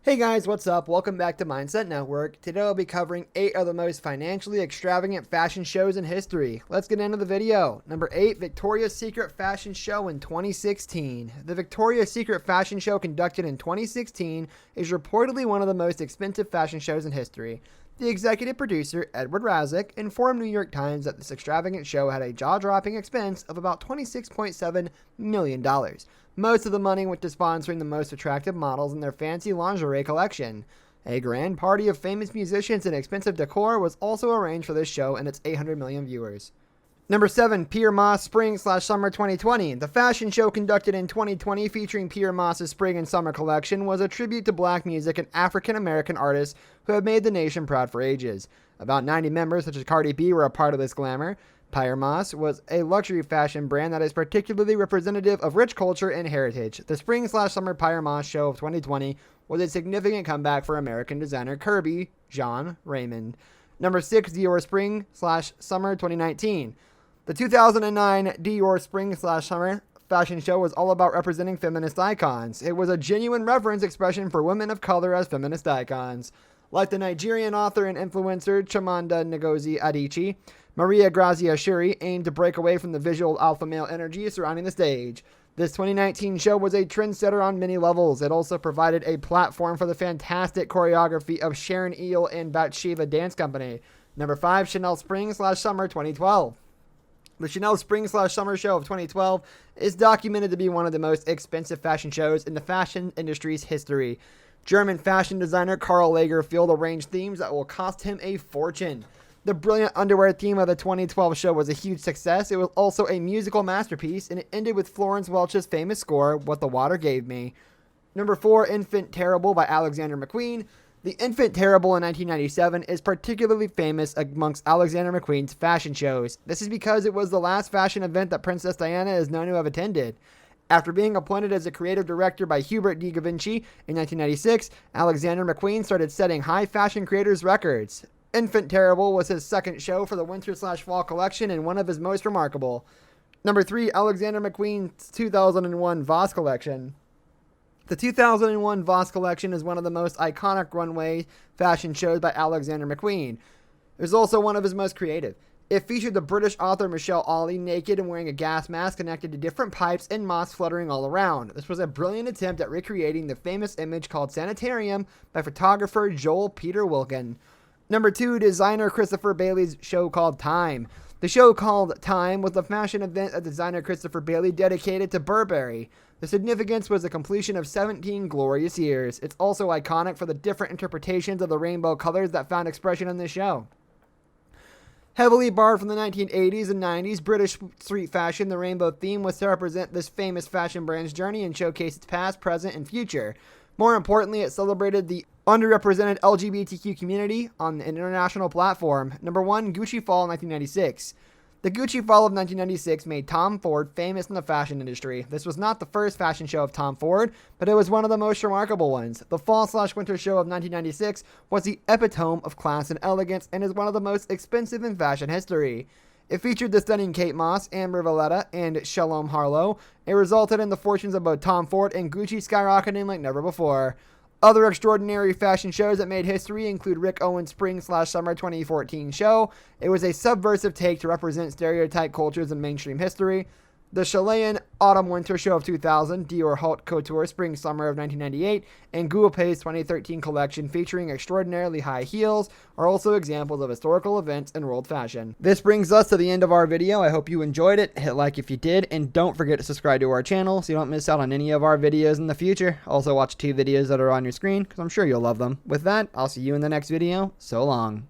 Hey guys, what's up? Welcome back to Mindset Network. Today I'll be covering 8 of the most financially extravagant fashion shows in history. Let's get into the video. Number 8, Victoria's Secret Fashion Show in 2016. The Victoria's Secret Fashion Show conducted in 2016 is reportedly one of the most expensive fashion shows in history. The executive producer, Edward Razek, informed New York Times that this extravagant show had a jaw-dropping expense of about $26.7 million. Most of the money went to sponsoring the most attractive models in their fancy lingerie collection. A grand party of famous musicians and expensive decor was also arranged for this show and its 800 million viewers. Number 7, Pyer Moss Spring/Summer 2020. The fashion show conducted in 2020 featuring Pyer Moss's Spring and Summer collection was a tribute to black music and African American artists who have made the nation proud for ages. About 90 members such as Cardi B were a part of this glamour. Pyer Moss was a luxury fashion brand that is particularly representative of rich culture and heritage. The Spring/Summer Pyer Moss show of 2020 was a significant comeback for American designer Kirby Jean Raymond. Number 6, Dior Spring/Summer 2019. The 2009 Dior Spring/Summer fashion show was all about representing feminist icons. It was a genuine reverence expression for women of color as feminist icons. Like the Nigerian author and influencer Chimamanda Ngozi Adichie, Maria Grazia Shuri aimed to break away from the visual alpha male energy surrounding the stage. This 2019 show was a trendsetter on many levels. It also provided a platform for the fantastic choreography of Sharon Eel and Bathsheba Dance Company. Number 5, Chanel Spring/Summer 2012. The Chanel Spring/Summer show of 2012 is documented to be one of the most expensive fashion shows in the fashion industry's history. German fashion designer Karl Lagerfeld arranged themes that will cost him a fortune. The brilliant underwear theme of the 2012 show was a huge success. It was also a musical masterpiece, and it ended with Florence Welch's famous score, What the Water Gave Me. Number 4, Infant Terrible by Alexander McQueen. The Infant Terrible in 1997 is particularly famous amongst Alexander McQueen's fashion shows. This is because it was the last fashion event that Princess Diana is known to have attended. After being appointed as a creative director by Hubert de Givenchy in 1996, Alexander McQueen started setting high fashion creators' records. Infant Terrible was his second show for the winter/fall collection and one of his most remarkable. Number 3, Alexander McQueen's 2001 Voss collection. The 2001 Voss collection is one of the most iconic runway fashion shows by Alexander McQueen. It was also one of his most creative. It featured the British author Michelle Ollie naked and wearing a gas mask connected to different pipes and moss fluttering all around. This was a brilliant attempt at recreating the famous image called Sanitarium by photographer Joel Peter Wilkin. Number 2, designer Christopher Bailey's show called Time. The show called Time was the fashion event that designer Christopher Bailey dedicated to Burberry. The significance was the completion of 17 glorious years. It's also iconic for the different interpretations of the rainbow colors that found expression in this show. Heavily borrowed from the 1980s and 90s British street fashion, the rainbow theme was to represent this famous fashion brand's journey and showcase its past, present, and future. More importantly, it celebrated the underrepresented LGBTQ community on the international platform. Number 1, Gucci Fall 1996. The Gucci Fall of 1996 made Tom Ford famous in the fashion industry. This was not the first fashion show of Tom Ford, but it was one of the most remarkable ones. The Fall/Winter show of 1996 was the epitome of class and elegance and is one of the most expensive in fashion history. It featured the stunning Kate Moss, Amber Valletta, and Shalom Harlow. It resulted in the fortunes of both Tom Ford and Gucci skyrocketing like never before. Other extraordinary fashion shows that made history include Rick Owens' Spring/Summer 2014 show. It was a subversive take to represent stereotype cultures in mainstream history. The Chilean Autumn/Winter show of 2000, Dior Haute Couture Spring/Summer of 1998, and Guopei's 2013 collection featuring extraordinarily high heels are also examples of historical events in world fashion. This brings us to the end of our video. I hope you enjoyed it. Hit like if you did, and don't forget to subscribe to our channel so you don't miss out on any of our videos in the future. Also watch 2 videos that are on your screen because I'm sure you'll love them. With that, I'll see you in the next video. So long.